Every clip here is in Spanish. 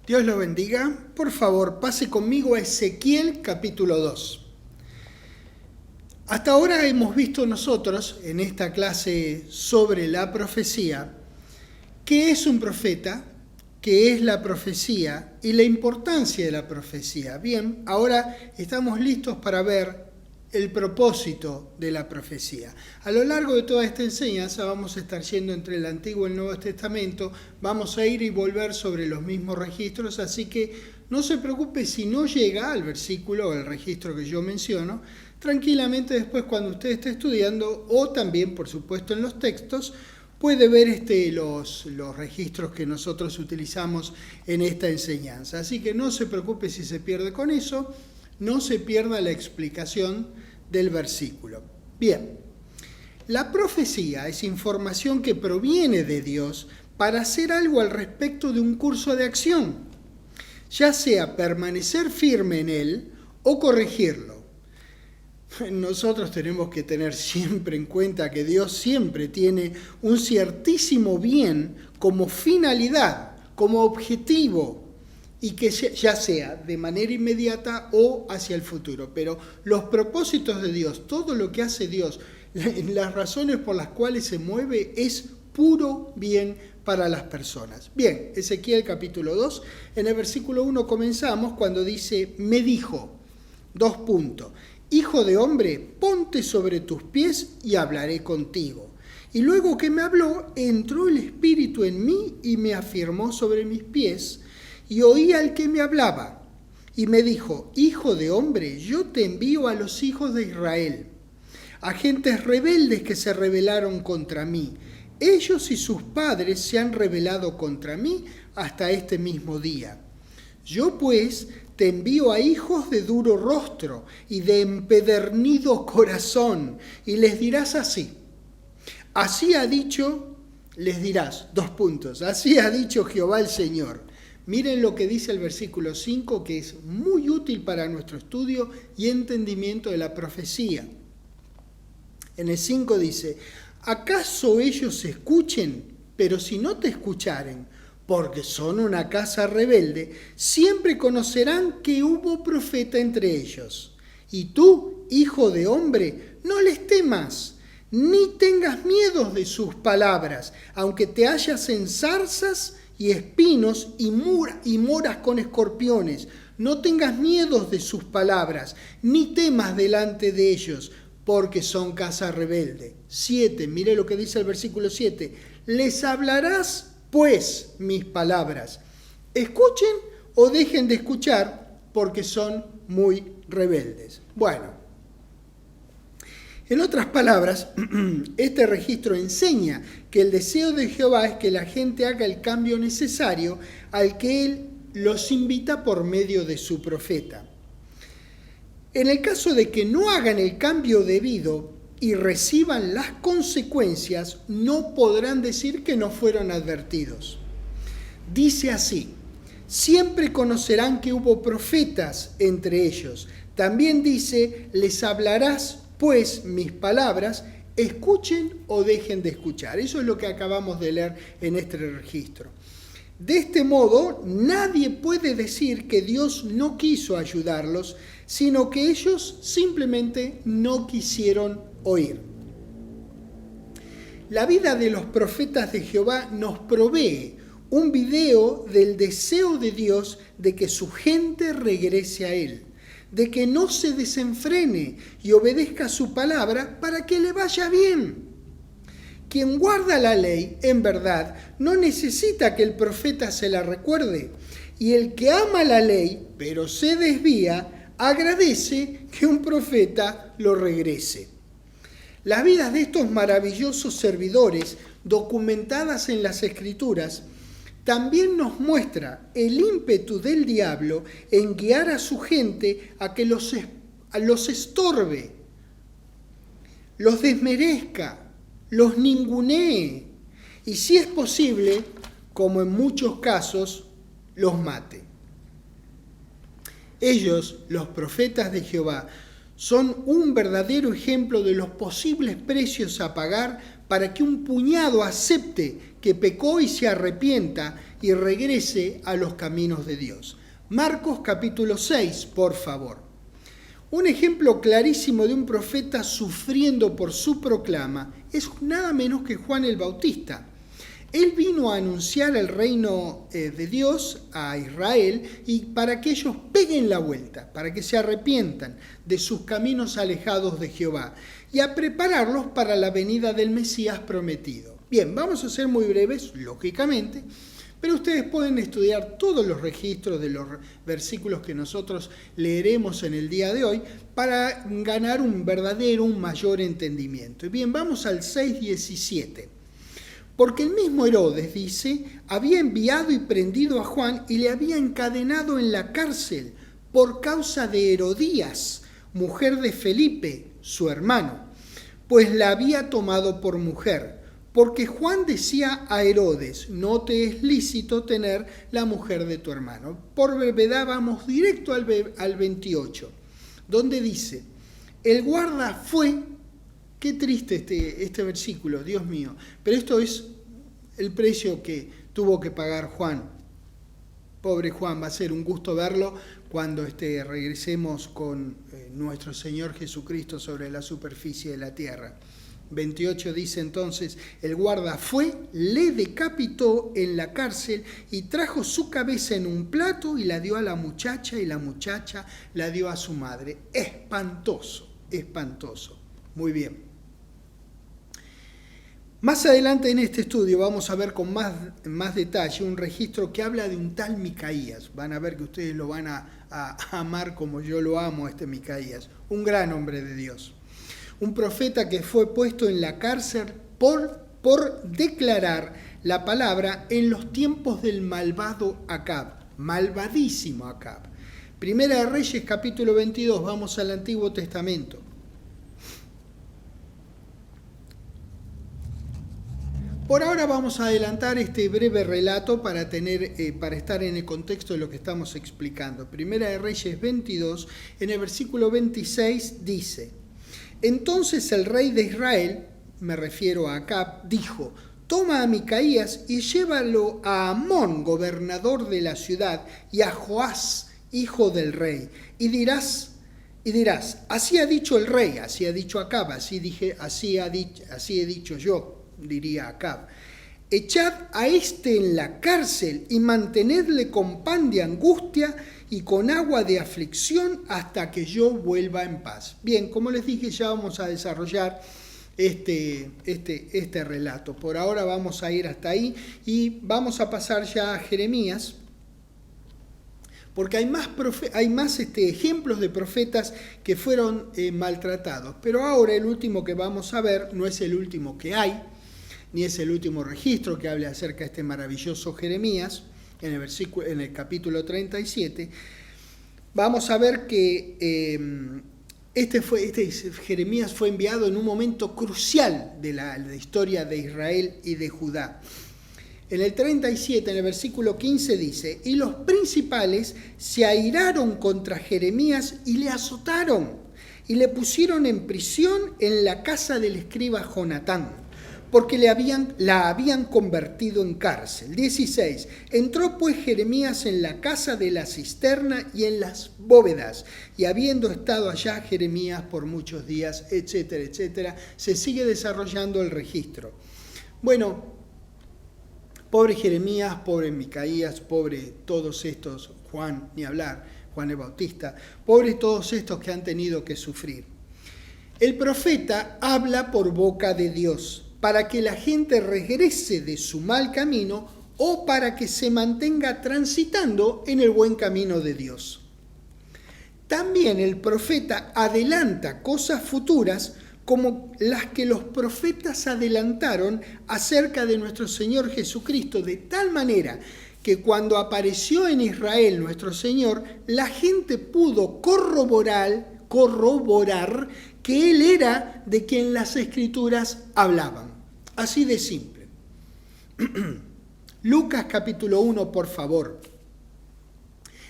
Dios lo bendiga. Por favor, pase conmigo a Ezequiel capítulo 2. Hasta ahora hemos visto nosotros, en esta clase sobre la profecía, qué es un profeta, qué es la profecía y la importancia de la profecía. Bien, ahora estamos listos para ver el propósito de la profecía. A lo largo de toda esta enseñanza vamos a estar yendo entre el Antiguo y el Nuevo Testamento, vamos a ir y volver sobre los mismos registros, así que no se preocupe si no llega al versículo o al registro que yo menciono. Tranquilamente después, cuando usted esté estudiando, o también por supuesto en los textos, puede ver los registros que nosotros utilizamos en esta enseñanza. Así que no se preocupe si se pierde con eso, no se pierda la explicación del versículo. Bien, la profecía es información que proviene de Dios para hacer algo al respecto de un curso de acción, ya sea permanecer firme en él o corregirlo. Nosotros tenemos que tener siempre en cuenta que Dios siempre tiene un ciertísimo bien como finalidad, como objetivo, y que ya sea de manera inmediata o hacia el futuro. Pero los propósitos de Dios, todo lo que hace Dios, las razones por las cuales se mueve, es puro bien para las personas. Bien, Ezequiel capítulo 2, en el versículo 1 comenzamos cuando dice, me dijo, : Hijo de hombre, ponte sobre tus pies y hablaré contigo. Y luego que me habló, entró el Espíritu en mí y me afirmó sobre mis pies, y oí al que me hablaba, y me dijo, hijo de hombre, yo te envío a los hijos de Israel, a gentes rebeldes que se rebelaron contra mí. Ellos y sus padres se han rebelado contra mí hasta este mismo día. Yo pues te envío a hijos de duro rostro y de empedernido corazón, y les dirás así. Así ha dicho, les dirás, así ha dicho Jehová el Señor. Miren lo que dice el versículo 5, que es muy útil para nuestro estudio y entendimiento de la profecía. En el 5 dice, ¿acaso ellos escuchen? Pero si no te escucharen, porque son una casa rebelde, siempre conocerán que hubo profeta entre ellos. Y tú, hijo de hombre, no les temas, ni tengas miedo de sus palabras, aunque te hallas en zarzas y espinos y moras con escorpiones. No tengas miedo de sus palabras, ni temas delante de ellos, porque son casa rebelde. 7, mire lo que dice el versículo 7. Les hablarás, pues, mis palabras. Escuchen o dejen de escuchar, porque son muy rebeldes. Bueno, en otras palabras, este registro enseña que el deseo de Jehová es que la gente haga el cambio necesario al que Él los invita por medio de su profeta. En el caso de que no hagan el cambio debido y reciban las consecuencias, no podrán decir que no fueron advertidos. Dice así, siempre conocerán que hubo profetas entre ellos. También dice, les hablarás pues mis palabras, escuchen o dejen de escuchar. Eso es lo que acabamos de leer en este registro. De este modo, nadie puede decir que Dios no quiso ayudarlos, sino que ellos simplemente no quisieron oír. La vida de los profetas de Jehová nos provee un video del deseo de Dios de que su gente regrese a Él, de que no se desenfrene y obedezca su palabra para que le vaya bien. Quien guarda la ley, en verdad, no necesita que el profeta se la recuerde, y el que ama la ley, pero se desvía, agradece que un profeta lo regrese. Las vidas de estos maravillosos servidores, documentadas en las Escrituras, también nos muestra el ímpetu del diablo en guiar a su gente a que los estorbe, los desmerezca, los ningunee y, si es posible, como en muchos casos, los mate. Ellos, los profetas de Jehová, Son un verdadero ejemplo de los posibles precios a pagar para que un puñado acepte que pecó y se arrepienta y regrese a los caminos de Dios. Marcos capítulo 6, por favor. Un ejemplo clarísimo de un profeta sufriendo por su proclama es nada menos que Juan el Bautista. Él vino a anunciar el reino de Dios a Israel y para que ellos peguen la vuelta, para que se arrepientan de sus caminos alejados de Jehová y a prepararlos para la venida del Mesías prometido. Bien, vamos a ser muy breves, lógicamente, pero ustedes pueden estudiar todos los registros de los versículos que nosotros leeremos en el día de hoy para ganar un mayor entendimiento. Bien, vamos al 6:17. Porque el mismo Herodes, dice, había enviado y prendido a Juan y le había encadenado en la cárcel por causa de Herodías, mujer de Felipe, su hermano, pues la había tomado por mujer. Porque Juan decía a Herodes, no te es lícito tener la mujer de tu hermano. Por brevedad vamos directo al 28, donde dice, el guarda fue... Qué triste este versículo, Dios mío. Pero esto es el precio que tuvo que pagar Juan. Pobre Juan, va a ser un gusto verlo cuando regresemos con nuestro Señor Jesucristo sobre la superficie de la tierra. 28 dice entonces, el guarda fue, le decapitó en la cárcel y trajo su cabeza en un plato y la dio a la muchacha y la muchacha la dio a su madre. Espantoso, espantoso. Muy bien. Más adelante en este estudio vamos a ver con más detalle un registro que habla de un tal Micaías. Van a ver que ustedes lo van a amar como yo lo amo, Micaías. Un gran hombre de Dios. Un profeta que fue puesto en la cárcel por declarar la palabra en los tiempos del malvado Acab. Malvadísimo Acab. Primera de Reyes capítulo 22, vamos al Antiguo Testamento. Por ahora vamos a adelantar este breve relato para estar en el contexto de lo que estamos explicando. Primera de Reyes 22, en el versículo 26 dice, entonces el rey de Israel, me refiero a Acab, dijo, toma a Micaías y llévalo a Amón, gobernador de la ciudad, y a Joás, hijo del rey, y dirás, así ha dicho el rey, así ha dicho Acab, así he dicho yo, diría Acab, echad a en la cárcel y mantenedle con pan de angustia y con agua de aflicción hasta que yo vuelva en paz. Bien, como les dije, ya vamos a desarrollar este relato. Por ahora vamos a ir hasta ahí y vamos a pasar ya a Jeremías, porque hay más ejemplos de profetas que fueron maltratados. Pero ahora el último que vamos a ver no es el último que hay, ni es el último registro que hable acerca de este maravilloso Jeremías, en el capítulo 37. Vamos a ver que Jeremías fue enviado en un momento crucial de la historia de Israel y de Judá. En el 37, en el versículo 15 dice, y los principales se airaron contra Jeremías y le azotaron, y le pusieron en prisión en la casa del escriba Jonatán, porque la habían convertido en cárcel. 16. Entró pues Jeremías en la casa de la cisterna y en las bóvedas, y habiendo estado allá Jeremías por muchos días, etcétera, etcétera. Se sigue desarrollando el registro. Bueno, pobre Jeremías, pobre Micaías, pobre todos estos, Juan, ni hablar, Juan el Bautista, pobre todos estos que han tenido que sufrir. El profeta habla por boca de Dios, para que la gente regrese de su mal camino o para que se mantenga transitando en el buen camino de Dios. También el profeta adelanta cosas futuras como las que los profetas adelantaron acerca de nuestro Señor Jesucristo, de tal manera que cuando apareció en Israel nuestro Señor, la gente pudo corroborar que Él era de quien las Escrituras hablaban. Así de simple. Lucas capítulo 1, por favor.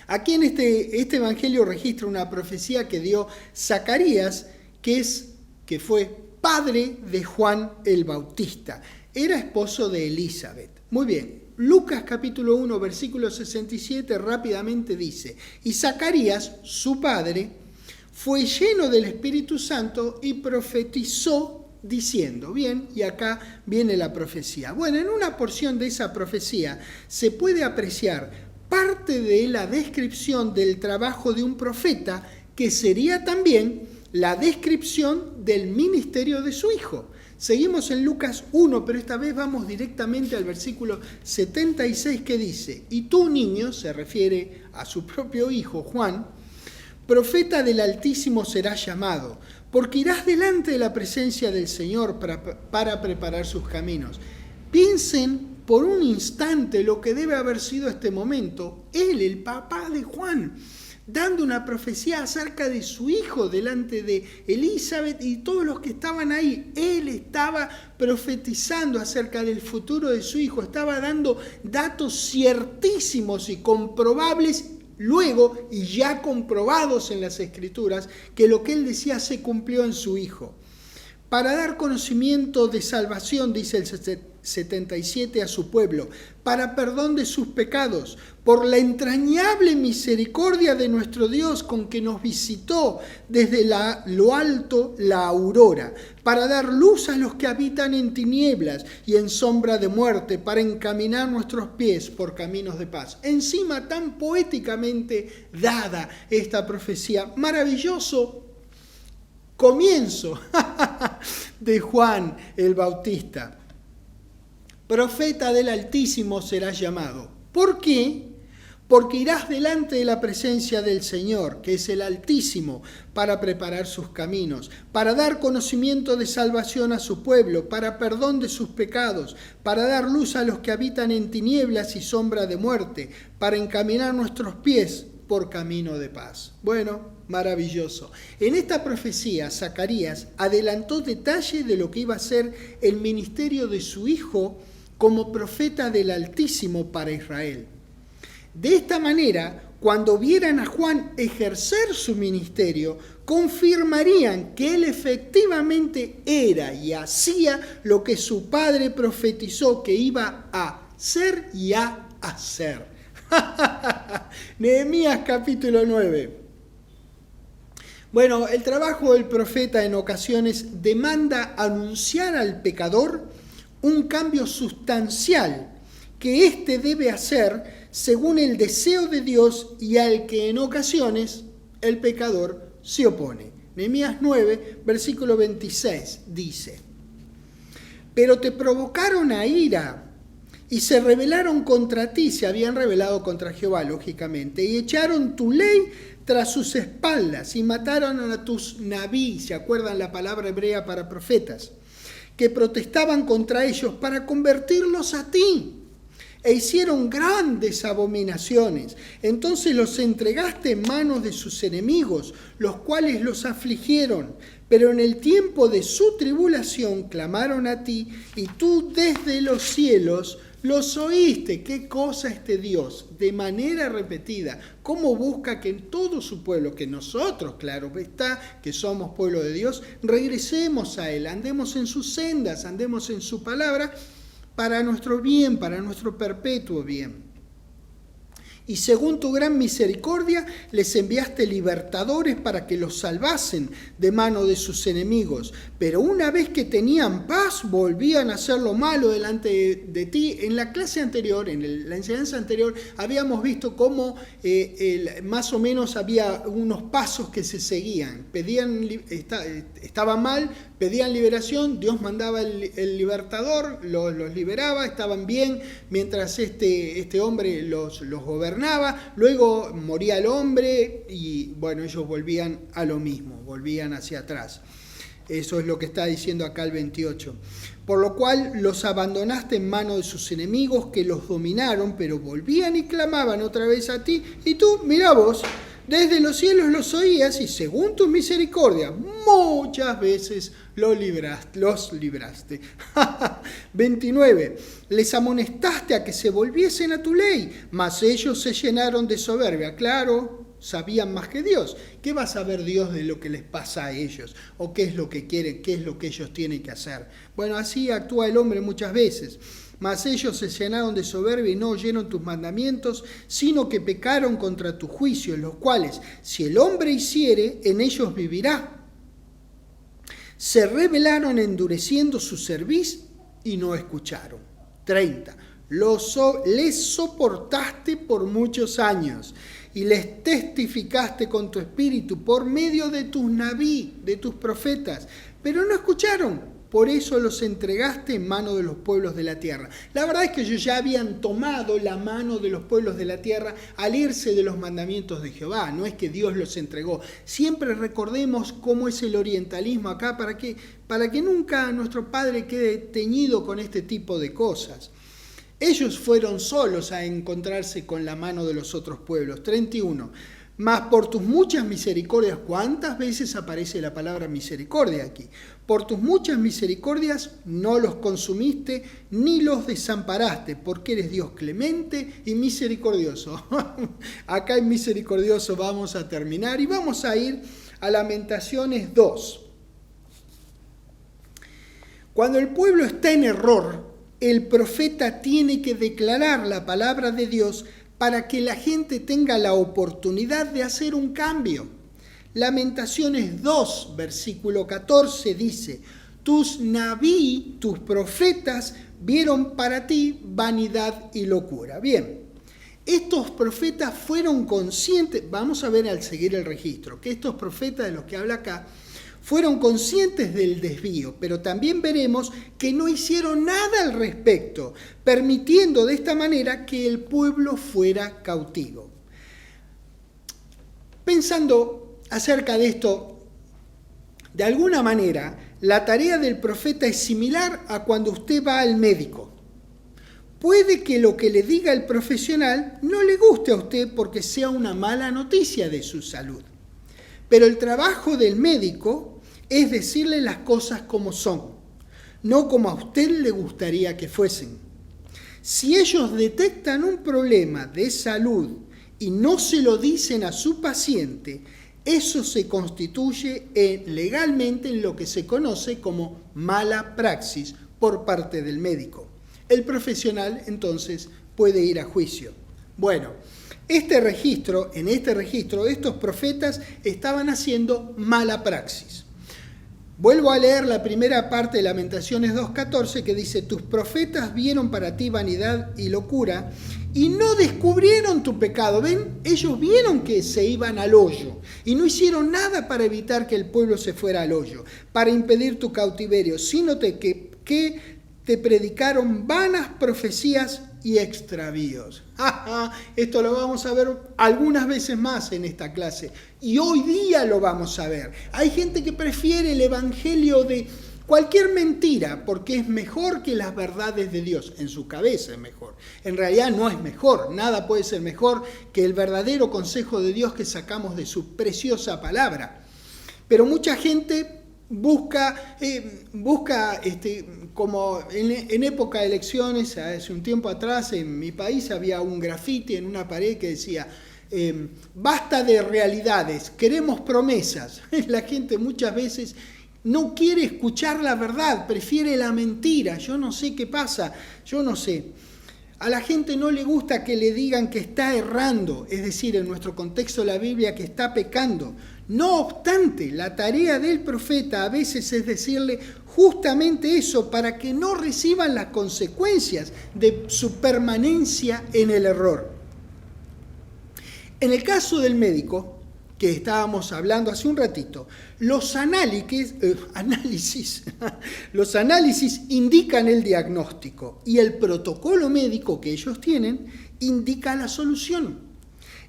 Aquí en este evangelio registra una profecía que dio Zacarías, que fue padre de Juan el Bautista. Era esposo de Elizabeth. Muy bien, Lucas capítulo 1, versículo 67 rápidamente dice: y Zacarías, su padre, fue lleno del Espíritu Santo y profetizó diciendo. Bien, y acá viene la profecía. Bueno, en una porción de esa profecía se puede apreciar parte de la descripción del trabajo de un profeta, que sería también la descripción del ministerio de su hijo. Seguimos en Lucas 1, pero esta vez vamos directamente al versículo 76 que dice: y tú, niño, se refiere a su propio hijo Juan, profeta del Altísimo serás llamado, porque irás delante de la presencia del Señor para preparar sus caminos. Piensen por un instante lo que debe haber sido este momento. Él, el papá de Juan, dando una profecía acerca de su hijo delante de Elizabeth y todos los que estaban ahí. Él estaba profetizando acerca del futuro de su hijo, estaba dando datos ciertísimos y comprobables, luego y ya comprobados en las Escrituras, que lo que él decía se cumplió en su hijo. Para dar conocimiento de salvación, dice el 77, a su pueblo, para perdón de sus pecados, por la entrañable misericordia de nuestro Dios con que nos visitó desde lo alto la aurora, para dar luz a los que habitan en tinieblas y en sombra de muerte, para encaminar nuestros pies por caminos de paz. Encima, tan poéticamente dada esta profecía. Maravilloso comienzo de Juan el Bautista. Profeta del Altísimo serás llamado. ¿Por qué? Porque irás delante de la presencia del Señor, que es el Altísimo, para preparar sus caminos, para dar conocimiento de salvación a su pueblo, para perdón de sus pecados, para dar luz a los que habitan en tinieblas y sombra de muerte, para encaminar nuestros pies por camino de paz. Bueno, maravilloso. En esta profecía, Zacarías adelantó detalles de lo que iba a ser el ministerio de su hijo como profeta del Altísimo para Israel. De esta manera, cuando vieran a Juan ejercer su ministerio, confirmarían que él efectivamente era y hacía lo que su padre profetizó que iba a ser y a hacer. Nehemías capítulo 9. Bueno, el trabajo del profeta en ocasiones demanda anunciar al pecador un cambio sustancial que éste debe hacer según el deseo de Dios y al que en ocasiones el pecador se opone. Nehemías 9, versículo 26 dice: pero te provocaron a ira y se rebelaron contra ti, se habían rebelado contra Jehová, lógicamente, y echaron tu ley tras sus espaldas y mataron a tus nabí, ¿se acuerdan la palabra hebrea para profetas?, que protestaban contra ellos para convertirlos a ti, e hicieron grandes abominaciones. Entonces los entregaste en manos de sus enemigos, los cuales los afligieron, pero en el tiempo de su tribulación clamaron a ti, y tú desde los cielos los oíste. ¿Qué cosa este Dios? De manera repetida, cómo busca que en todo su pueblo, que nosotros, claro está, que somos pueblo de Dios, regresemos a Él, andemos en sus sendas, andemos en su palabra, para nuestro bien, para nuestro perpetuo bien. Y según tu gran misericordia, les enviaste libertadores para que los salvasen de mano de sus enemigos. Pero una vez que tenían paz, volvían a hacer lo malo delante de ti. En la clase anterior, en la enseñanza anterior, habíamos visto cómo más o menos había unos pasos que se seguían. Estaba mal, pedían liberación, Dios mandaba el libertador, los liberaba, estaban bien, mientras este hombre los gobernaba. Luego moría el hombre y bueno, ellos volvían a lo mismo, volvían hacia atrás. Eso es lo que está diciendo acá el 28. Por lo cual los abandonaste en manos de sus enemigos que los dominaron, pero volvían y clamaban otra vez a ti. Y tú, mirá vos, Desde los cielos los oías y según tu misericordia muchas veces los libraste. 29. Les amonestaste a que se volviesen a tu ley, mas ellos se llenaron de soberbia. Claro, sabían más que Dios. ¿Qué va a saber Dios de lo que les pasa a ellos? ¿O qué es lo que quieren? ¿Qué es lo que ellos tienen que hacer? Bueno, así actúa el hombre muchas veces. Mas ellos se llenaron de soberbia y no oyeron tus mandamientos, sino que pecaron contra tus juicios, los cuales, si el hombre hiciere, en ellos vivirá. Se rebelaron endureciendo su cerviz y no escucharon. 30. Les soportaste por muchos años y les testificaste con tu espíritu por medio de tus naví, de tus profetas, pero no escucharon. Por eso los entregaste en mano de los pueblos de la tierra. La verdad es que ellos ya habían tomado la mano de los pueblos de la tierra al irse de los mandamientos de Jehová. No es que Dios los entregó. Siempre recordemos cómo es el orientalismo acá para que nunca nuestro Padre quede teñido con este tipo de cosas. Ellos fueron solos a encontrarse con la mano de los otros pueblos. 31. Mas por tus muchas misericordias, ¿cuántas veces aparece la palabra misericordia aquí? Por tus muchas misericordias no los consumiste ni los desamparaste, porque eres Dios clemente y misericordioso. Acá en misericordioso vamos a terminar y vamos a ir a Lamentaciones 2. Cuando el pueblo está en error, el profeta tiene que declarar la palabra de Dios para que la gente tenga la oportunidad de hacer un cambio. Lamentaciones 2, versículo 14 dice, tus naví, tus profetas, vieron para ti vanidad y locura. Bien, estos profetas fueron conscientes, vamos a ver al seguir el registro, que estos profetas de los que habla acá, fueron conscientes del desvío, pero también veremos que no hicieron nada al respecto, permitiendo de esta manera que el pueblo fuera cautivo. Pensando acerca de esto, de alguna manera, la tarea del profeta es similar a cuando usted va al médico. Puede que lo que le diga el profesional no le guste a usted porque sea una mala noticia de su salud. Pero el trabajo del médico es decirle las cosas como son, no como a usted le gustaría que fuesen. Si ellos detectan un problema de salud y no se lo dicen a su paciente, eso se constituye legalmente en lo que se conoce como mala praxis por parte del médico. El profesional entonces puede ir a juicio. Bueno, en este registro, estos profetas estaban haciendo mala praxis. Vuelvo a leer la primera parte de Lamentaciones 2.14 que dice, tus profetas vieron para ti vanidad y locura y no descubrieron tu pecado. ¿Ven? Ellos vieron que se iban al hoyo y no hicieron nada para evitar que el pueblo se fuera al hoyo, para impedir tu cautiverio, sino que te predicaron vanas profecías y extravíos. Esto lo vamos a ver algunas veces más en esta clase. Y hoy día lo vamos a ver. Hay gente que prefiere el evangelio de cualquier mentira porque es mejor que las verdades de Dios. En su cabeza es mejor. En realidad no es mejor. Nada puede ser mejor que el verdadero consejo de Dios que sacamos de su preciosa palabra. Pero mucha gente busca como en época de elecciones, hace un tiempo atrás en mi país había un grafiti en una pared que decía basta de realidades, queremos promesas. La gente muchas veces no quiere escuchar la verdad, prefiere la mentira. Yo no sé qué pasa, yo no sé. A la gente no le gusta que le digan que está errando, es decir, en nuestro contexto de la Biblia, que está pecando. No obstante, la tarea del profeta a veces es decirle justamente eso para que no reciban las consecuencias de su permanencia en el error. En el caso del médico, que estábamos hablando hace un ratito, los análisis indican el diagnóstico y el protocolo médico que ellos tienen indica la solución.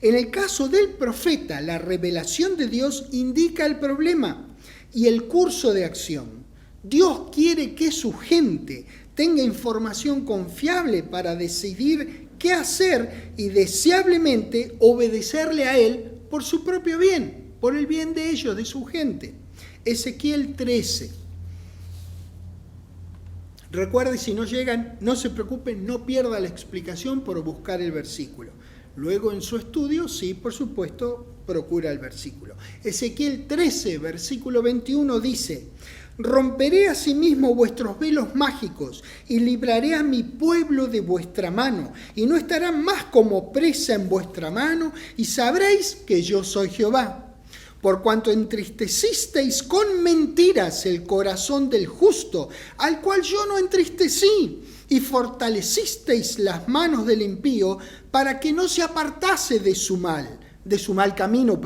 En el caso del profeta, la revelación de Dios indica el problema y el curso de acción. Dios quiere que su gente tenga información confiable para decidir qué hacer y deseablemente obedecerle a Él por su propio bien, por el bien de ellos, de su gente. Ezequiel 13. Recuerde, si no llegan, no se preocupen, no pierda la explicación por buscar el versículo. Luego en su estudio, sí, por supuesto, procura el versículo. Ezequiel 13, versículo 21 dice: romperé asimismo vuestros velos mágicos y libraré a mi pueblo de vuestra mano, y no estarán más como presa en vuestra mano, y sabréis que yo soy Jehová. Por cuanto entristecisteis con mentiras el corazón del justo, al cual yo no entristecí, y fortalecisteis las manos del impío para que no se apartase de su mal camino,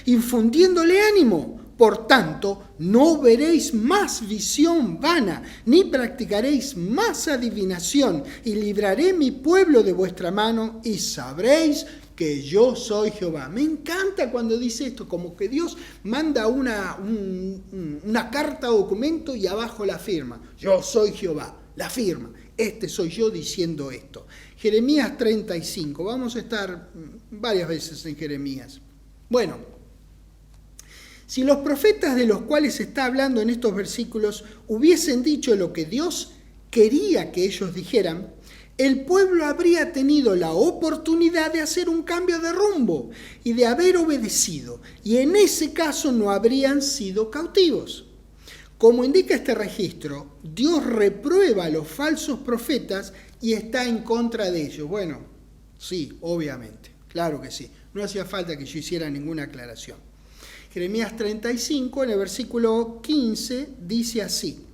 infundiéndole ánimo. Por tanto, no veréis más visión vana, ni practicaréis más adivinación, y libraré mi pueblo de vuestra mano, y sabréis que yo soy Jehová. Me encanta cuando dice esto, como que Dios manda una carta o documento y abajo la firma. Yo soy Jehová, la firma. Este soy yo diciendo esto. Jeremías 35, vamos a estar varias veces en Jeremías. Bueno, si los profetas de los cuales se está hablando en estos versículos hubiesen dicho lo que Dios quería que ellos dijeran, el pueblo habría tenido la oportunidad de hacer un cambio de rumbo y de haber obedecido, y en ese caso no habrían sido cautivos. Como indica este registro, Dios reprueba a los falsos profetas y está en contra de ellos. Bueno, sí, obviamente, claro que sí. No hacía falta que yo hiciera ninguna aclaración. Jeremías 35, en el versículo 15, dice así: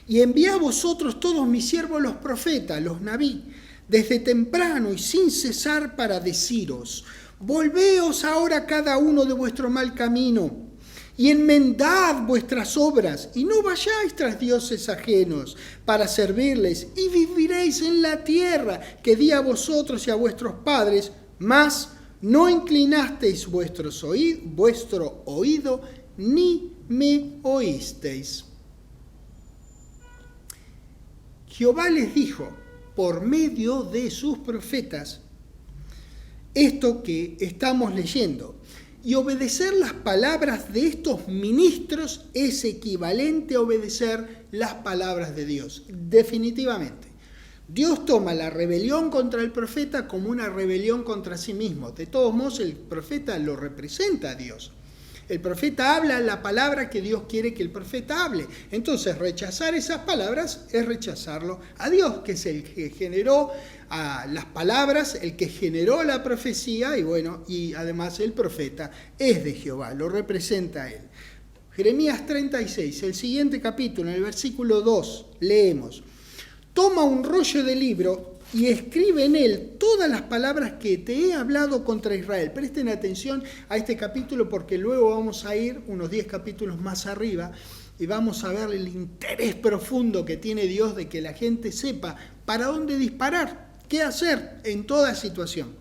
y envié a vosotros todos mis siervos los profetas, los nabí, desde temprano y sin cesar para deciros: volveos ahora cada uno de vuestro mal camino, y enmendad vuestras obras, y no vayáis tras dioses ajenos para servirles, y viviréis en la tierra que di a vosotros y a vuestros padres, mas no inclinasteis vuestro oído, ni me oísteis. Jehová les dijo, por medio de sus profetas, esto que estamos leyendo. Y obedecer las palabras de estos ministros es equivalente a obedecer las palabras de Dios. Definitivamente. Dios toma la rebelión contra el profeta como una rebelión contra sí mismo. De todos modos, el profeta lo representa a Dios. El profeta habla la palabra que Dios quiere que el profeta hable. Entonces, rechazar esas palabras es rechazarlo a Dios, que es el que generó las palabras, el que generó la profecía, y además el profeta es de Jehová, lo representa a él. Jeremías 36, el siguiente capítulo, en el versículo 2, leemos: toma un rollo de libro y escribe en él todas las palabras que te he hablado contra Israel. Presten atención a este capítulo porque luego vamos a ir unos 10 capítulos más arriba y vamos a ver el interés profundo que tiene Dios de que la gente sepa para dónde disparar, qué hacer en toda situación.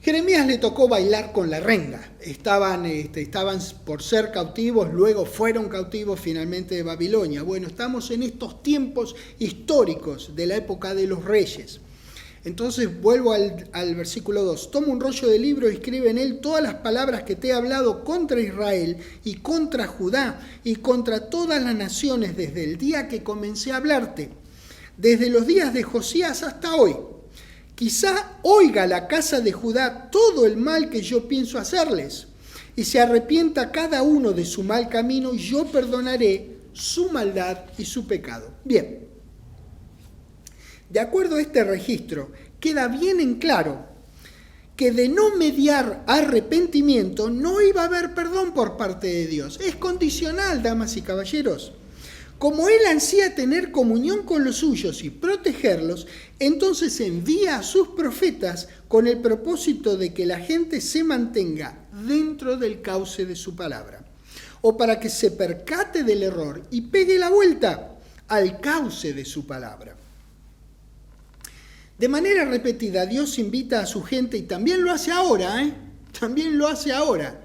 Jeremías le tocó bailar con la renga. Estaban por ser cautivos, luego fueron cautivos finalmente de Babilonia. Bueno, estamos en estos tiempos históricos de la época de los reyes. Entonces vuelvo al versículo 2. Toma un rollo de libro y escribe en él todas las palabras que te he hablado contra Israel y contra Judá y contra todas las naciones desde el día que comencé a hablarte, desde los días de Josías hasta hoy. Quizá oiga la casa de Judá todo el mal que yo pienso hacerles, y se arrepienta cada uno de su mal camino, y yo perdonaré su maldad y su pecado. Bien, de acuerdo a este registro, queda bien en claro que de no mediar arrepentimiento no iba a haber perdón por parte de Dios. Es condicional, damas y caballeros. Como Él ansía tener comunión con los suyos y protegerlos, entonces envía a sus profetas con el propósito de que la gente se mantenga dentro del cauce de su palabra, o para que se percate del error y pegue la vuelta al cauce de su palabra. De manera repetida, Dios invita a su gente, y también lo hace ahora, También lo hace ahora,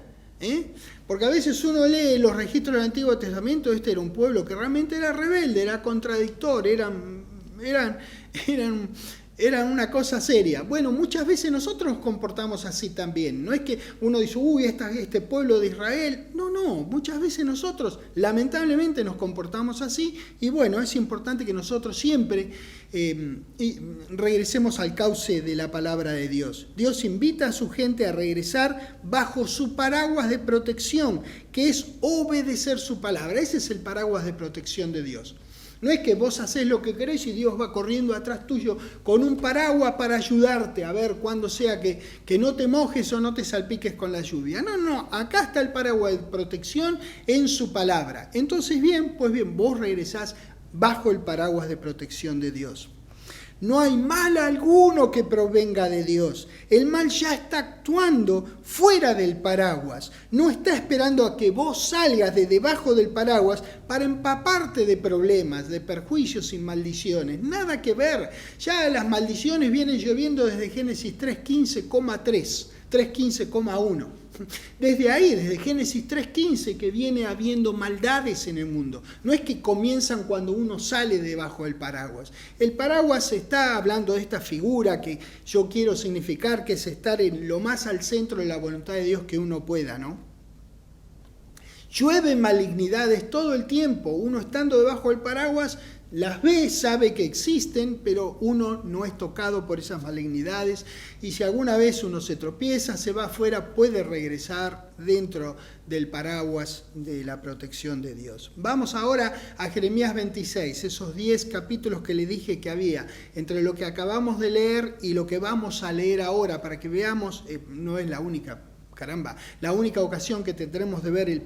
Porque a veces uno lee los registros del Antiguo Testamento, este era un pueblo que realmente era rebelde, era contradictor, eran Eran una cosa seria. Bueno, muchas veces nosotros nos comportamos así también. No es que uno dice, uy, este pueblo de Israel. No, muchas veces nosotros lamentablemente nos comportamos así. Y bueno, es importante que nosotros siempre regresemos al cauce de la palabra de Dios. Dios invita a su gente a regresar bajo su paraguas de protección, que es obedecer su palabra. Ese es el paraguas de protección de Dios. No es que vos hacés lo que querés y Dios va corriendo atrás tuyo con un paraguas para ayudarte a ver cuándo sea que no te mojes o no te salpiques con la lluvia. No, acá está el paraguas de protección en su palabra. Entonces pues bien, vos regresás bajo el paraguas de protección de Dios. No hay mal alguno que provenga de Dios. El mal ya está actuando fuera del paraguas. No está esperando a que vos salgas de debajo del paraguas para empaparte de problemas, de perjuicios y maldiciones. Nada que ver. Ya las maldiciones vienen lloviendo desde Génesis 3:15,3, 3:15,1. Desde ahí, desde Génesis 3:15, que viene habiendo maldades en el mundo. No es que comienzan cuando uno sale debajo del paraguas. El paraguas está hablando de esta figura que yo quiero significar, que es estar en lo más al centro de la voluntad de Dios que uno pueda, ¿no? Llueven malignidades todo el tiempo. Uno estando debajo del paraguas las ve, sabe que existen, pero uno no es tocado por esas malignidades. Y si alguna vez uno se tropieza, se va afuera, puede regresar dentro del paraguas de la protección de Dios. Vamos ahora a Jeremías 26, esos 10 capítulos que le dije que había, entre lo que acabamos de leer y lo que vamos a leer ahora, para que veamos, no es la única ocasión que tendremos de ver el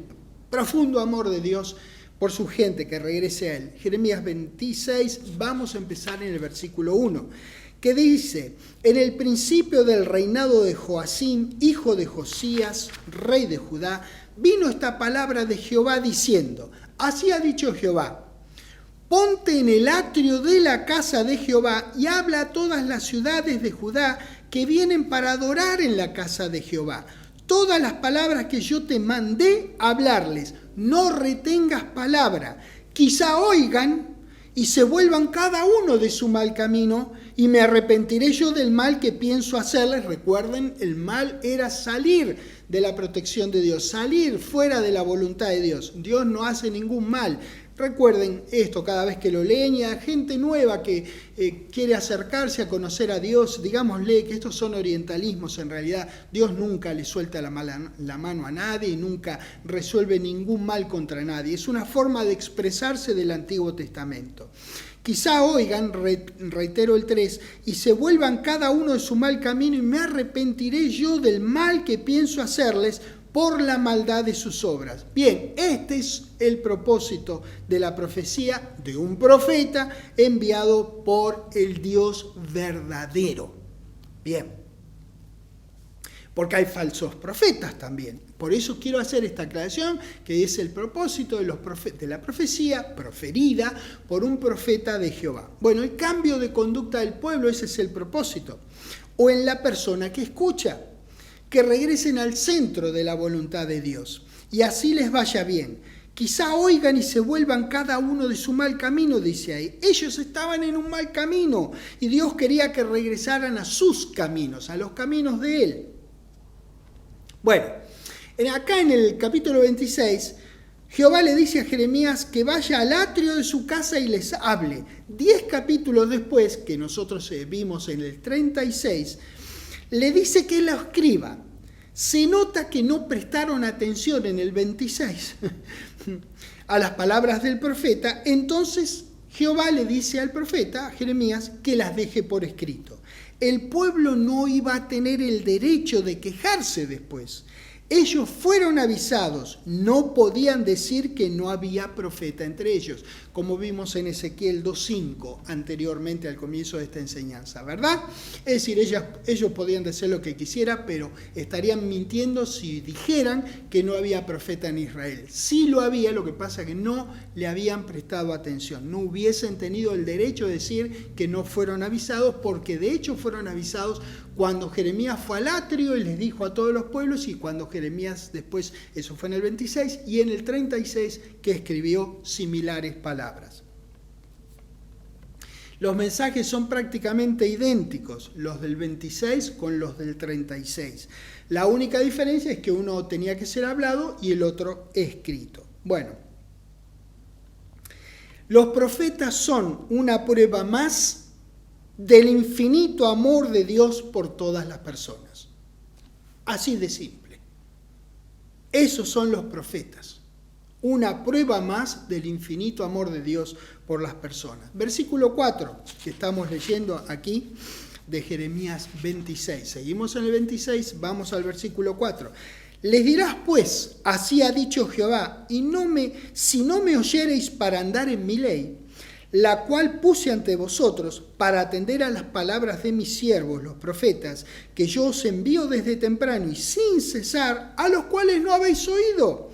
profundo amor de Dios por su gente, que regrese a él. Jeremías 26, vamos a empezar en el versículo 1, que dice: en el principio del reinado de Joacim, hijo de Josías, rey de Judá, vino esta palabra de Jehová diciendo, así ha dicho Jehová, ponte en el atrio de la casa de Jehová y habla a todas las ciudades de Judá que vienen para adorar en la casa de Jehová. Todas las palabras que yo te mandé hablarles, no retengas palabra. Quizá oigan y se vuelvan cada uno de su mal camino, y me arrepentiré yo del mal que pienso hacerles. Recuerden, el mal era salir de la protección de Dios, salir fuera de la voluntad de Dios. Dios no hace ningún mal. Recuerden esto cada vez que lo leen, y a gente nueva que quiere acercarse a conocer a Dios, digámosle que estos son orientalismos en realidad. Dios nunca le suelta la mano a nadie y nunca resuelve ningún mal contra nadie. Es una forma de expresarse del Antiguo Testamento. Quizá oigan, reitero el 3, y se vuelvan cada uno de su mal camino, y me arrepentiré yo del mal que pienso hacerles por la maldad de sus obras. Bien, este es el propósito de la profecía de un profeta enviado por el Dios verdadero. Bien, porque hay falsos profetas también. Por eso quiero hacer esta aclaración, que es el propósito de la profecía proferida por un profeta de Jehová. Bueno, el cambio de conducta del pueblo, ese es el propósito. O en la persona que escucha, que regresen al centro de la voluntad de Dios, y así les vaya bien. Quizá oigan y se vuelvan cada uno de su mal camino, dice ahí. Ellos estaban en un mal camino, y Dios quería que regresaran a sus caminos, a los caminos de Él. Bueno, acá en el capítulo 26, Jehová le dice a Jeremías que vaya al atrio de su casa y les hable. 10 capítulos después, que nosotros vimos en el 36, le dice que lo escriba. Se nota que no prestaron atención en el 26 a las palabras del profeta. Entonces Jehová le dice al profeta, a Jeremías, que las deje por escrito. El pueblo no iba a tener el derecho de quejarse después. Ellos fueron avisados, no podían decir que no había profeta entre ellos, como vimos en Ezequiel 2:5 anteriormente al comienzo de esta enseñanza, ¿verdad? Es decir, ellos podían decir lo que quisieran, pero estarían mintiendo si dijeran que no había profeta en Israel. Sí lo había, lo que pasa es que no le habían prestado atención, no hubiesen tenido el derecho de decir que no fueron avisados, porque de hecho fueron avisados cuando Jeremías fue al atrio y les dijo a todos los pueblos, y cuando Jeremías después, eso fue en el 26, y en el 36 que escribió similares palabras. Los mensajes son prácticamente idénticos, los del 26 con los del 36. La única diferencia es que uno tenía que ser hablado y el otro escrito. Bueno, los profetas son una prueba más del infinito amor de Dios por todas las personas. Así de simple. Esos son los profetas. Una prueba más del infinito amor de Dios por las personas. Versículo 4, que estamos leyendo aquí de Jeremías 26. Seguimos en el 26, vamos al versículo 4. Les dirás pues, así ha dicho Jehová, si no me oyereis para andar en mi ley, la cual puse ante vosotros para atender a las palabras de mis siervos, los profetas, que yo os envío desde temprano y sin cesar, a los cuales no habéis oído.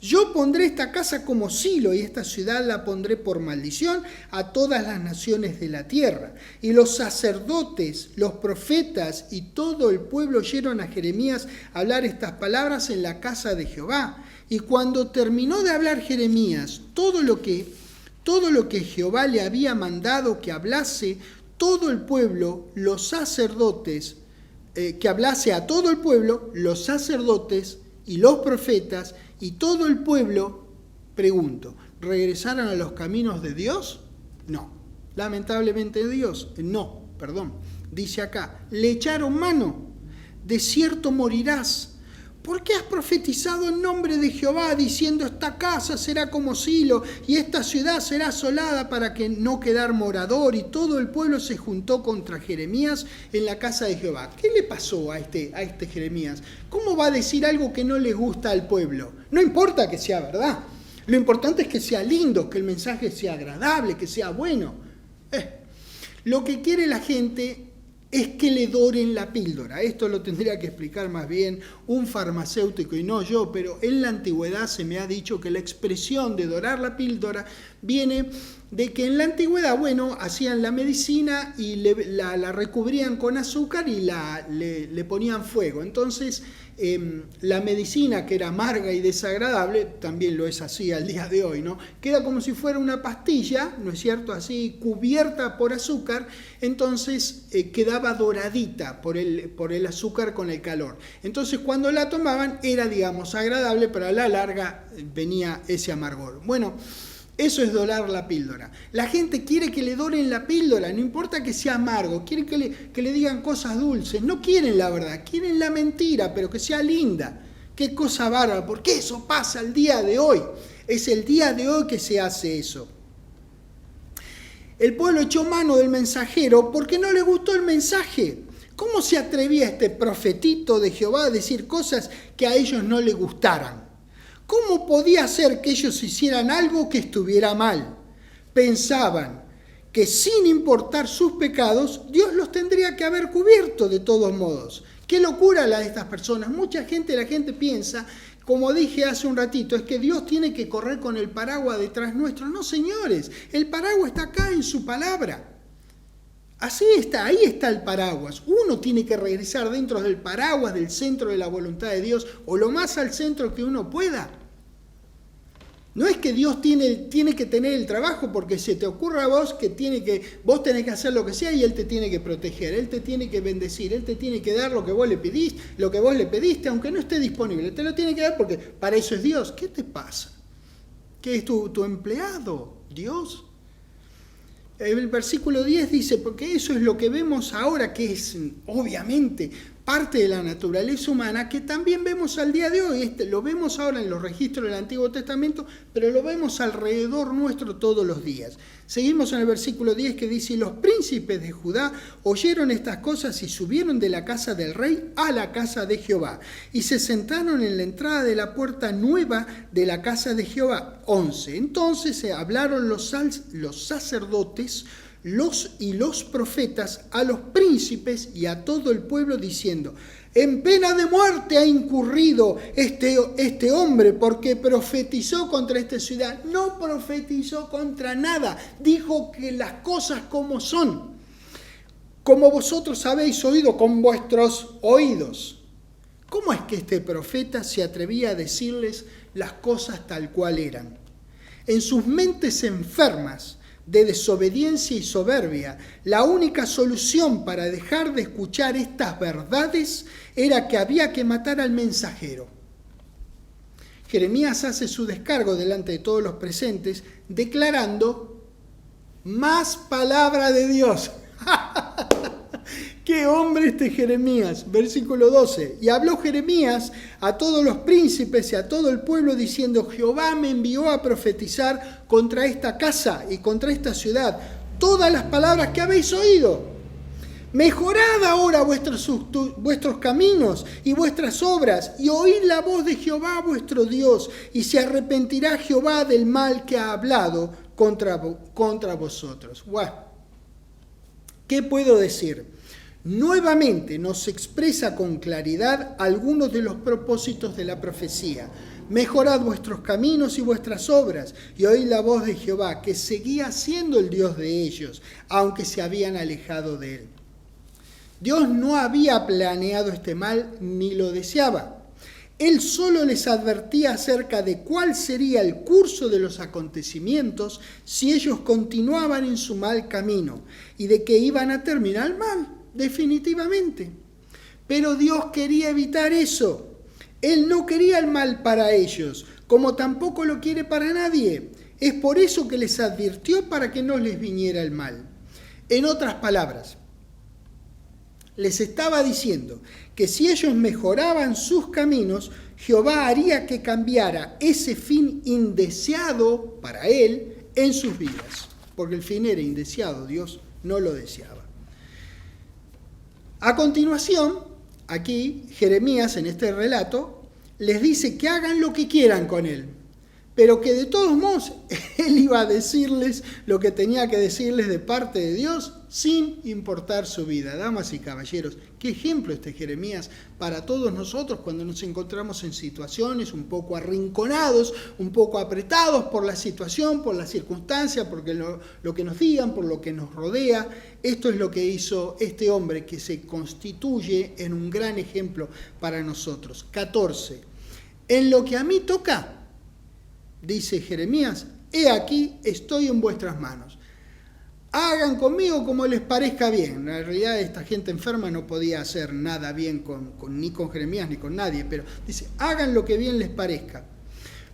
Yo pondré esta casa como silo y esta ciudad la pondré por maldición a todas las naciones de la tierra. Y los sacerdotes, los profetas y todo el pueblo oyeron a Jeremías hablar estas palabras en la casa de Jehová. Y cuando terminó de hablar Jeremías todo lo que Jehová le había mandado que hablase, todo el pueblo, los sacerdotes, que hablase a todo el pueblo, los sacerdotes y los profetas, y todo el pueblo, pregunto, ¿regresaron a los caminos de Dios? No. Lamentablemente dice acá, le echaron mano, de cierto morirás. ¿Por qué has profetizado en nombre de Jehová, diciendo esta casa será como Silo y esta ciudad será asolada para que no quedar morador? Y todo el pueblo se juntó contra Jeremías en la casa de Jehová. ¿Qué le pasó a este Jeremías? ¿Cómo va a decir algo que no le gusta al pueblo? No importa que sea verdad. Lo importante es que sea lindo, que el mensaje sea agradable, que sea bueno. Lo que quiere la gente es que le doren la píldora. Esto lo tendría que explicar más bien un farmacéutico y no yo, pero en la antigüedad se me ha dicho que la expresión de dorar la píldora viene de que en la antigüedad, hacían la medicina y la recubrían con azúcar y le ponían fuego. Entonces, la medicina, que era amarga y desagradable, también lo es así al día de hoy, ¿no? Queda como si fuera una pastilla, ¿no es cierto?, así cubierta por azúcar, entonces quedaba doradita por el azúcar con el calor. Entonces, cuando la tomaban era, digamos, agradable, pero a la larga venía ese amargor. Bueno, eso es dorar la píldora. La gente quiere que le doren la píldora, no importa que sea amargo, quieren que le digan cosas dulces, no quieren la verdad, quieren la mentira, pero que sea linda. Qué cosa bárbara, porque eso pasa el día de hoy. Es el día de hoy que se hace eso. El pueblo echó mano del mensajero porque no le gustó el mensaje. ¿Cómo se atrevía este profetito de Jehová a decir cosas que a ellos no les gustaran? ¿Cómo podía ser que ellos hicieran algo que estuviera mal? Pensaban que sin importar sus pecados, Dios los tendría que haber cubierto de todos modos. Qué locura la de estas personas. La gente piensa, como dije hace un ratito, es que Dios tiene que correr con el paraguas detrás nuestro. No, señores, el paraguas está acá en su palabra. Así está, ahí está el paraguas. Uno tiene que regresar dentro del paraguas, del centro de la voluntad de Dios, o lo más al centro que uno pueda. No es que Dios tiene que tener el trabajo porque se te ocurra a vos vos tenés que hacer lo que sea y Él te tiene que proteger, Él te tiene que bendecir, Él te tiene que dar lo que vos le pediste, aunque no esté disponible. Te lo tiene que dar porque para eso es Dios. ¿Qué te pasa? ¿Qué es tu empleado? ¿Dios? El versículo 10 dice, porque eso es lo que vemos ahora, que es obviamente parte de la naturaleza humana, que también vemos al día de hoy. Lo vemos ahora en los registros del Antiguo Testamento, pero lo vemos alrededor nuestro todos los días. Seguimos en el versículo 10 que dice, y los príncipes de Judá oyeron estas cosas y subieron de la casa del rey a la casa de Jehová, y se sentaron en la entrada de la puerta nueva de la casa de Jehová. 11. Entonces se hablaron los sacerdotes, los profetas a los príncipes y a todo el pueblo diciendo, en pena de muerte ha incurrido este hombre porque profetizó contra esta ciudad. No profetizó contra nada, dijo que las cosas como son, como vosotros habéis oído con vuestros oídos. ¿Cómo es que este profeta se atrevía a decirles las cosas tal cual eran? En sus mentes enfermas de desobediencia y soberbia. La única solución para dejar de escuchar estas verdades era que había que matar al mensajero. Jeremías hace su descargo delante de todos los presentes, declarando: más palabra de Dios. ¡Qué hombre este Jeremías! Versículo 12. Y habló Jeremías a todos los príncipes y a todo el pueblo diciendo: Jehová me envió a profetizar contra esta casa y contra esta ciudad todas las palabras que habéis oído. Mejorad ahora vuestros caminos y vuestras obras, y oíd la voz de Jehová vuestro Dios, y se arrepentirá Jehová del mal que ha hablado contra vosotros. ¡Guau! ¿Qué puedo decir? Nuevamente nos expresa con claridad algunos de los propósitos de la profecía. Mejorad vuestros caminos y vuestras obras, y oíd la voz de Jehová, que seguía siendo el Dios de ellos, aunque se habían alejado de él. Dios no había planeado este mal ni lo deseaba. Él solo les advertía acerca de cuál sería el curso de los acontecimientos si ellos continuaban en su mal camino, y de que iban a terminar mal, definitivamente. Pero Dios quería evitar eso. Él no quería el mal para ellos, como tampoco lo quiere para nadie. Es por eso que les advirtió para que no les viniera el mal. En otras palabras, les estaba diciendo que si ellos mejoraban sus caminos, Jehová haría que cambiara ese fin indeseado para él en sus vidas. Porque el fin era indeseado, Dios no lo deseaba. A continuación, aquí Jeremías en este relato les dice que hagan lo que quieran con él, pero que de todos modos él iba a decirles lo que tenía que decirles de parte de Dios sin importar su vida. Damas y caballeros, qué ejemplo este Jeremías para todos nosotros cuando nos encontramos en situaciones un poco arrinconados, un poco apretados por la situación, por la circunstancia, porque lo que nos digan, por lo que nos rodea. Esto es lo que hizo este hombre que se constituye en un gran ejemplo para nosotros. 14. En lo que a mí toca, dice Jeremías, he aquí, estoy en vuestras manos. Hagan conmigo como les parezca bien. En realidad esta gente enferma no podía hacer nada bien ni con Jeremías ni con nadie, pero dice, hagan lo que bien les parezca.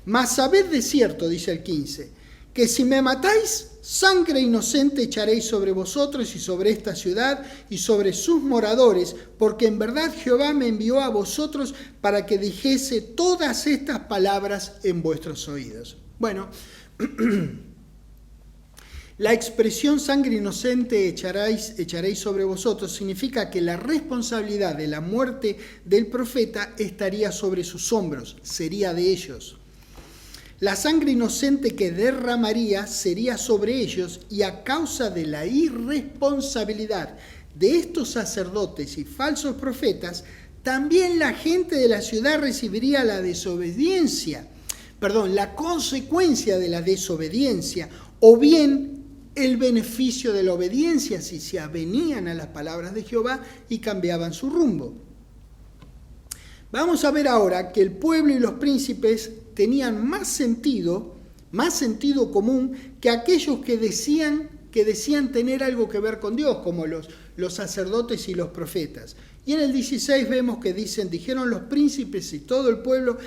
Mas sabed de cierto, dice el 15, que si me matáis, sangre inocente echaréis sobre vosotros y sobre esta ciudad y sobre sus moradores, porque en verdad Jehová me envió a vosotros para que dijese todas estas palabras en vuestros oídos. Bueno, la expresión sangre inocente echaréis sobre vosotros significa que la responsabilidad de la muerte del profeta estaría sobre sus hombros, sería de ellos. La sangre inocente que derramaría sería sobre ellos, y a causa de la irresponsabilidad de estos sacerdotes y falsos profetas, también la gente de la ciudad recibiría la consecuencia de la desobediencia, o bien el beneficio de la obediencia si se avenían a las palabras de Jehová y cambiaban su rumbo. Vamos a ver ahora que el pueblo y los príncipes tenían más sentido común que aquellos que decían tener algo que ver con Dios, como los sacerdotes y los profetas. Y en el 16 vemos que dijeron los príncipes y todo el pueblo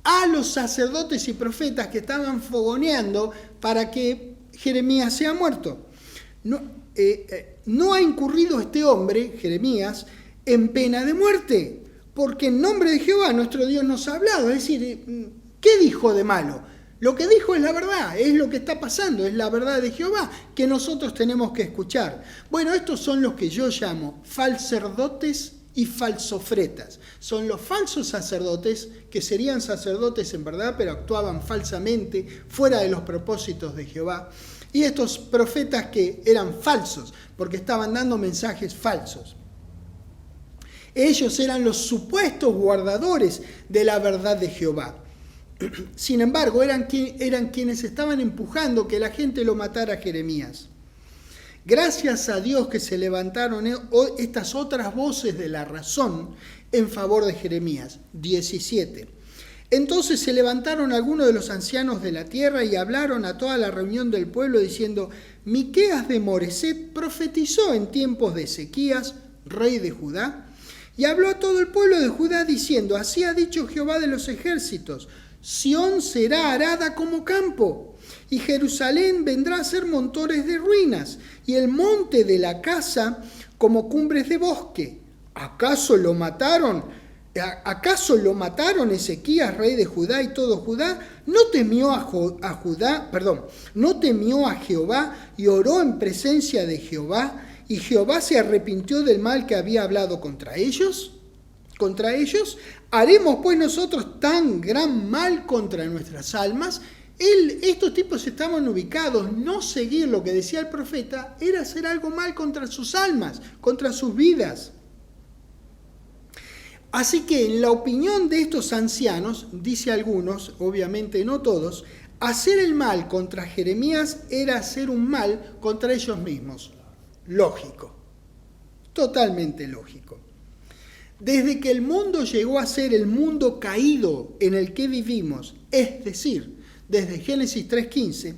a los sacerdotes y profetas que estaban fogoneando para que Jeremías sea muerto. No ha incurrido este hombre, Jeremías, en pena de muerte, porque en nombre de Jehová nuestro Dios nos ha hablado. Es decir, ¿qué dijo de malo? Lo que dijo es la verdad, es lo que está pasando, es la verdad de Jehová que nosotros tenemos que escuchar. Bueno, estos son los que yo llamo falsacerdotes y falsofretas. Son los falsos sacerdotes, que serían sacerdotes en verdad, pero actuaban falsamente, fuera de los propósitos de Jehová. Y estos profetas que eran falsos, porque estaban dando mensajes falsos. Ellos eran los supuestos guardadores de la verdad de Jehová. Sin embargo, eran quienes estaban empujando que la gente lo matara a Jeremías. Gracias a Dios que se levantaron estas otras voces de la razón en favor de Jeremías. 17. Entonces se levantaron algunos de los ancianos de la tierra y hablaron a toda la reunión del pueblo diciendo: Miqueas de Moreset profetizó en tiempos de Ezequías, rey de Judá, y habló a todo el pueblo de Judá diciendo: Así ha dicho Jehová de los ejércitos: Sión será arada como campo, y Jerusalén vendrá a ser montones de ruinas, y el monte de la casa como cumbres de bosque. ¿Acaso lo mataron Ezequías, rey de Judá, y todo Judá? ¿No temió no temió a Jehová y oró en presencia de Jehová? ¿Y Jehová se arrepintió del mal que había hablado contra ellos? ¿Haremos pues nosotros tan gran mal contra nuestras almas? Estos tipos estaban ubicados. No seguir lo que decía el profeta era hacer algo mal contra sus almas, contra sus vidas. Así que en la opinión de estos ancianos, dice algunos, obviamente no todos, hacer el mal contra Jeremías era hacer un mal contra ellos mismos. Lógico, totalmente lógico. Desde que el mundo llegó a ser el mundo caído en el que vivimos, es decir, desde Génesis 3:15,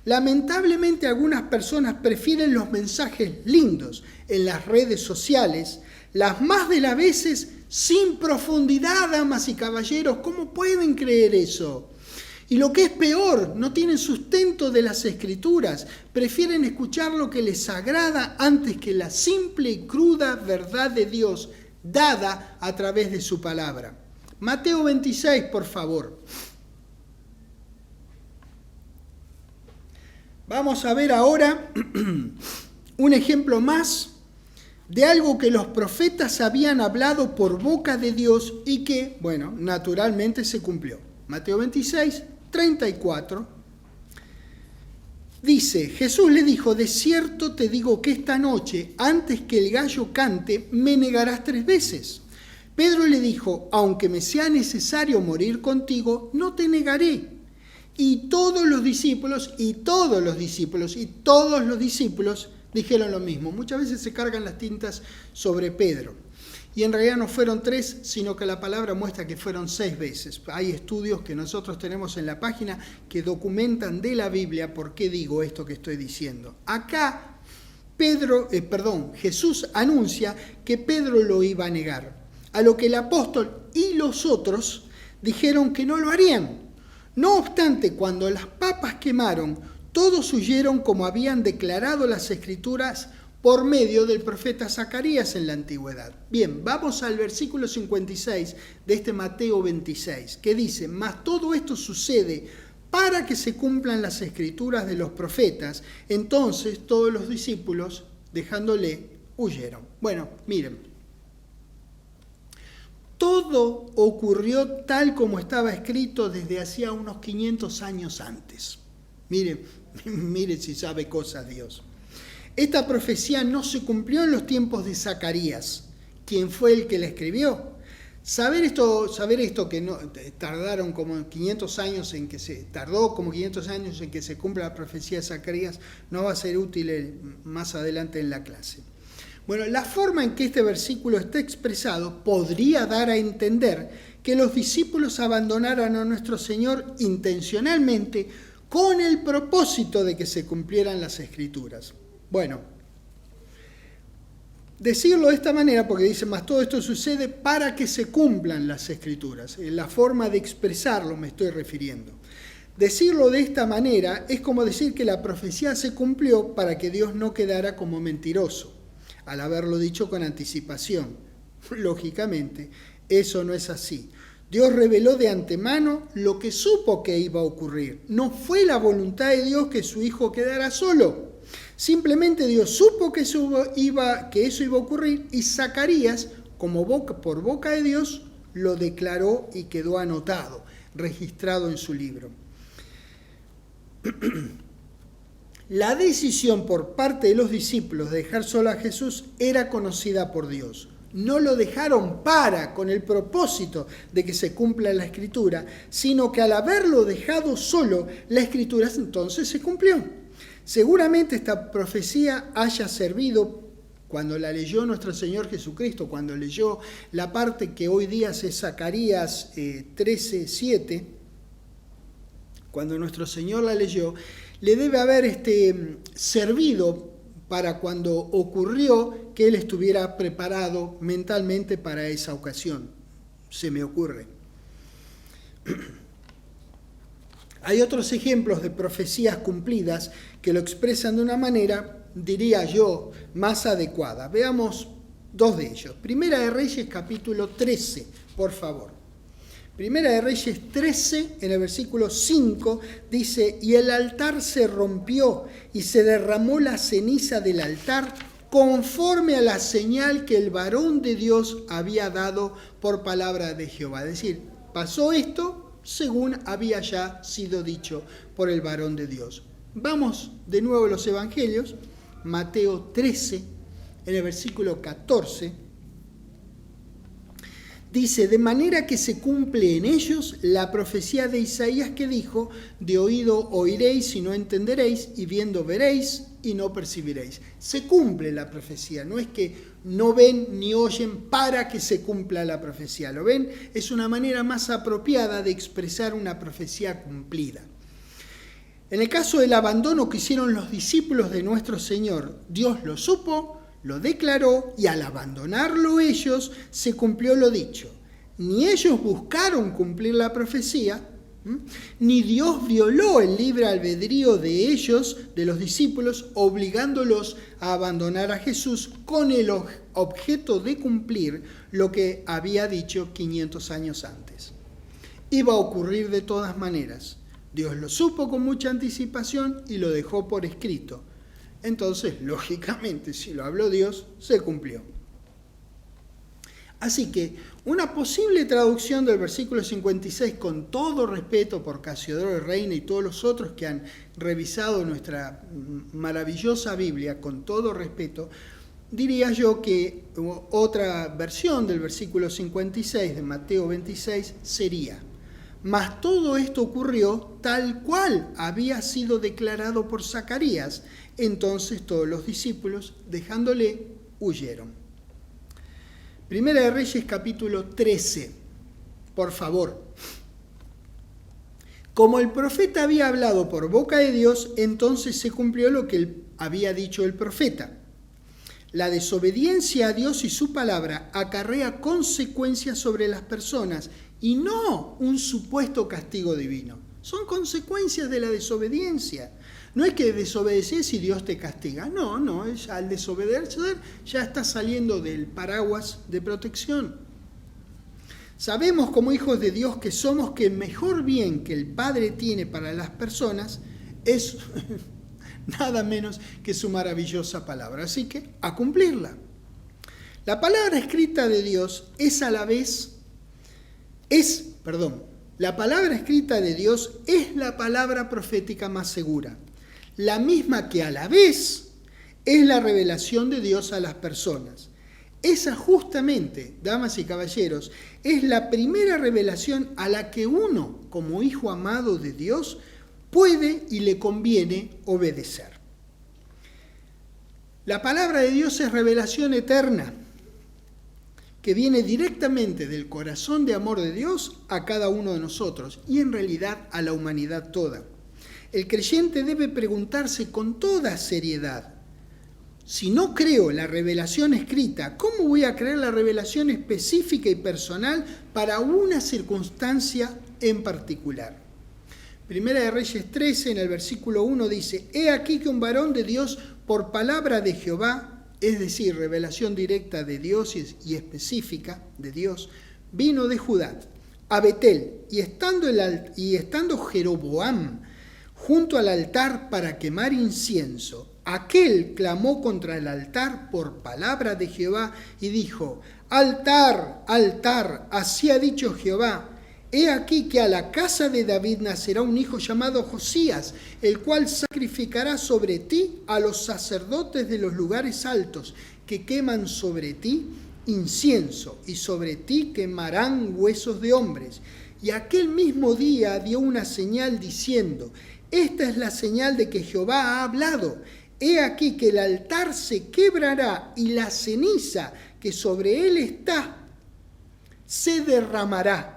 lamentablemente algunas personas prefieren los mensajes lindos en las redes sociales, las más de las veces sin profundidad, damas y caballeros. ¿Cómo pueden creer eso? Y lo que es peor, no tienen sustento de las Escrituras, prefieren escuchar lo que les agrada antes que la simple y cruda verdad de Dios dada a través de su palabra. Mateo 26, por favor. Vamos a ver ahora un ejemplo más de algo que los profetas habían hablado por boca de Dios y que, bueno, naturalmente se cumplió. Mateo 26, 34. Dice: Jesús le dijo: de cierto te digo que esta noche, antes que el gallo cante, me negarás 3 veces. Pedro le dijo: aunque me sea necesario morir contigo, no te negaré. Y todos los discípulos dijeron lo mismo. Muchas veces se cargan las tintas sobre Pedro. Y en realidad no fueron 3, sino que la palabra muestra que fueron 6 veces. Hay estudios que nosotros tenemos en la página que documentan de la Biblia por qué digo esto que estoy diciendo. Acá Jesús anuncia que Pedro lo iba a negar, a lo que el apóstol y los otros dijeron que no lo harían. No obstante, cuando las papas quemaron, todos huyeron como habían declarado las Escrituras por medio del profeta Zacarías en la antigüedad. Bien, vamos al versículo 56 de este Mateo 26, que dice: mas todo esto sucede para que se cumplan las Escrituras de los profetas. Entonces todos los discípulos, dejándole, huyeron. Bueno, miren. Todo ocurrió tal como estaba escrito desde hacía unos 500 años antes. Miren si sabe cosas Dios. Esta profecía no se cumplió en los tiempos de Zacarías, quien fue el que la escribió. Saber esto que no tardaron como 500 años en que se cumpla la profecía de Zacarías, no va a ser útil más adelante en la clase. Bueno, la forma en que este versículo está expresado podría dar a entender que los discípulos abandonaran a nuestro Señor intencionalmente con el propósito de que se cumplieran las Escrituras. Bueno, decirlo de esta manera, porque dice: mas todo esto sucede para que se cumplan las Escrituras. En la forma de expresarlo me estoy refiriendo. Decirlo de esta manera es como decir que la profecía se cumplió para que Dios no quedara como mentiroso, al haberlo dicho con anticipación. Lógicamente, eso no es así. Dios reveló de antemano lo que supo que iba a ocurrir. No fue la voluntad de Dios que su Hijo quedara solo. Simplemente Dios supo que eso iba a ocurrir, y Zacarías, por boca de Dios, lo declaró y quedó anotado, registrado en su libro. La decisión por parte de los discípulos de dejar solo a Jesús era conocida por Dios. No lo dejaron con el propósito de que se cumpla la Escritura, sino que al haberlo dejado solo, la Escritura entonces se cumplió. Seguramente esta profecía haya servido Cuando la leyó nuestro Señor Jesucristo, cuando leyó la parte que hoy día es Zacarías 13:7, cuando nuestro Señor la leyó, le debe haber servido para cuando ocurrió que Él estuviera preparado mentalmente para esa ocasión. Se me ocurre. Hay otros ejemplos de profecías cumplidas que lo expresan de una manera, diría yo, más adecuada. Veamos dos de ellos. Primera de Reyes, capítulo 13, por favor. Primera de Reyes 13, en el versículo 5, dice: y el altar se rompió y se derramó la ceniza del altar conforme a la señal que el varón de Dios había dado por palabra de Jehová. Es decir, pasó esto según había ya sido dicho por el varón de Dios. Vamos de nuevo a los evangelios, Mateo 13, en el versículo 14, dice: de manera que se cumple en ellos la profecía de Isaías que dijo: de oído oiréis y no entenderéis, y viendo veréis y no percibiréis. Se cumple la profecía, no es que no ven ni oyen para que se cumpla la profecía. ¿Lo ven? Es una manera más apropiada de expresar una profecía cumplida. En el caso del abandono que hicieron los discípulos de nuestro Señor, Dios lo supo, lo declaró, y al abandonarlo ellos se cumplió lo dicho. Ni ellos buscaron cumplir la profecía, ni Dios violó el libre albedrío de ellos, de los discípulos, obligándolos a abandonar a Jesús con el objeto de cumplir lo que había dicho 500 años antes. Iba a ocurrir de todas maneras. Dios lo supo con mucha anticipación y lo dejó por escrito. Entonces, lógicamente, si lo habló Dios, se cumplió. Así que una posible traducción del versículo 56, con todo respeto por Casiodoro de Reina y todos los otros que han revisado nuestra maravillosa Biblia, con todo respeto, diría yo que otra versión del versículo 56 de Mateo 26 sería: mas todo esto ocurrió tal cual había sido declarado por Zacarías. Entonces todos los discípulos, dejándole, huyeron. Primera de Reyes, capítulo 13, por favor. Como el profeta había hablado por boca de Dios, entonces se cumplió lo que había dicho el profeta. La desobediencia a Dios y su palabra acarrea consecuencias sobre las personas y no un supuesto castigo divino. Son consecuencias de la desobediencia. No es que desobedeces y Dios te castiga. No, al desobedecer ya está saliendo del paraguas de protección. Sabemos como hijos de Dios que somos que el mejor bien que el Padre tiene para las personas es nada menos que su maravillosa palabra. Así que a cumplirla. La palabra escrita de Dios la palabra escrita de Dios es la palabra profética más segura. La misma que a la vez es la revelación de Dios a las personas. Esa justamente, damas y caballeros, es la primera revelación a la que uno, como hijo amado de Dios, puede y le conviene obedecer. La palabra de Dios es revelación eterna, que viene directamente del corazón de amor de Dios a cada uno de nosotros y en realidad a la humanidad toda. El creyente debe preguntarse con toda seriedad: si no creo la revelación escrita, ¿cómo voy a creer la revelación específica y personal para una circunstancia en particular? Primera de Reyes 13, en el versículo 1 dice: he aquí que un varón de Dios por palabra de Jehová, es decir, revelación directa de Dios y específica de Dios, vino de Judá a Betel, y estando Jeroboam junto al altar para quemar incienso, aquel clamó contra el altar por palabra de Jehová y dijo: altar, altar, así ha dicho Jehová, he aquí que a la casa de David nacerá un hijo llamado Josías, el cual sacrificará sobre ti a los sacerdotes de los lugares altos, que queman sobre ti incienso, y sobre ti quemarán huesos de hombres. Y aquel mismo día dio una señal diciendo: esta es la señal de que Jehová ha hablado. he aquí que el altar se quebrará y la ceniza que sobre él está se derramará.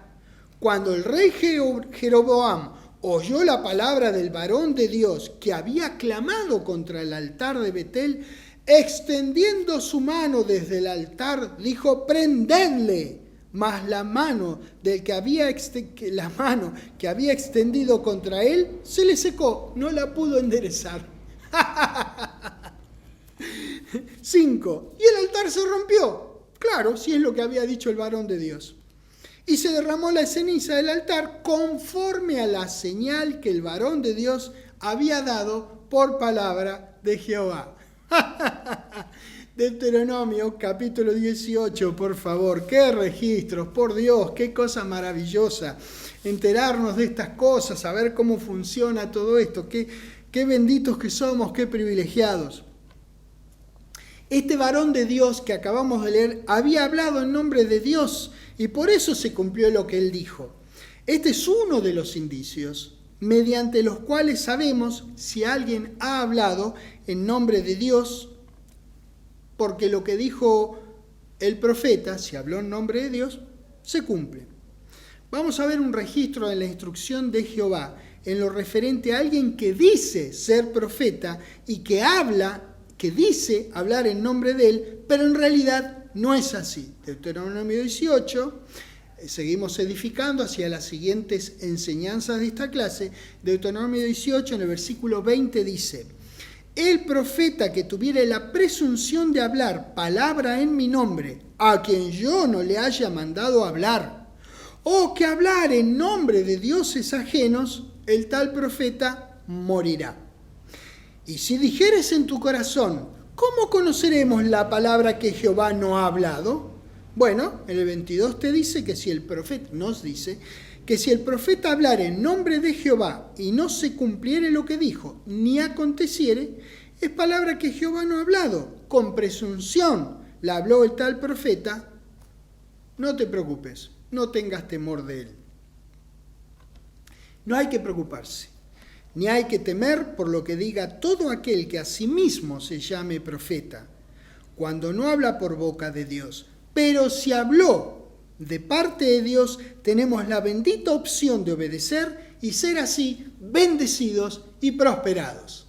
Cuando el rey Jeroboam oyó la palabra del varón de Dios que había clamado contra el altar de Betel, extendiendo su mano desde el altar, dijo: prendedle. Mas la mano que había extendido contra él se le secó, no la pudo enderezar. 5. Y el altar se rompió. Claro, si es lo que había dicho el varón de Dios. Y se derramó la ceniza del altar conforme a la señal que el varón de Dios había dado por palabra de Jehová. Deuteronomio capítulo 18, por favor. Qué registros, por Dios, qué cosa maravillosa. Enterarnos de estas cosas, saber cómo funciona todo esto. Qué benditos que somos, qué privilegiados. Este varón de Dios que acabamos de leer había hablado en nombre de Dios y por eso se cumplió lo que él dijo. Este es uno de los indicios mediante los cuales sabemos si alguien ha hablado en nombre de Dios, porque lo que dijo el profeta, si habló en nombre de Dios, se cumple. Vamos a ver un registro en la instrucción de Jehová en lo referente a alguien que dice ser profeta y que dice hablar en nombre de él, pero en realidad no es así. Deuteronomio 18, seguimos edificando hacia las siguientes enseñanzas de esta clase. Deuteronomio 18, en el versículo 20 dice: el profeta que tuviere la presunción de hablar palabra en mi nombre, a quien yo no le haya mandado hablar, o que hablar en nombre de dioses ajenos, el tal profeta morirá. Y si dijeres en tu corazón: ¿cómo conoceremos la palabra que Jehová no ha hablado? Bueno, en el 22 te dice que si el profeta, nos dice, que si el profeta hablare en nombre de Jehová y no se cumpliere lo que dijo, ni aconteciere, es palabra que Jehová no ha hablado. Con presunción la habló el tal profeta. No te preocupes, no tengas temor de él. No hay que preocuparse, ni hay que temer por lo que diga todo aquel que a sí mismo se llame profeta, cuando no habla por boca de Dios. Pero si habló de parte de Dios, tenemos la bendita opción de obedecer y ser así bendecidos y prosperados.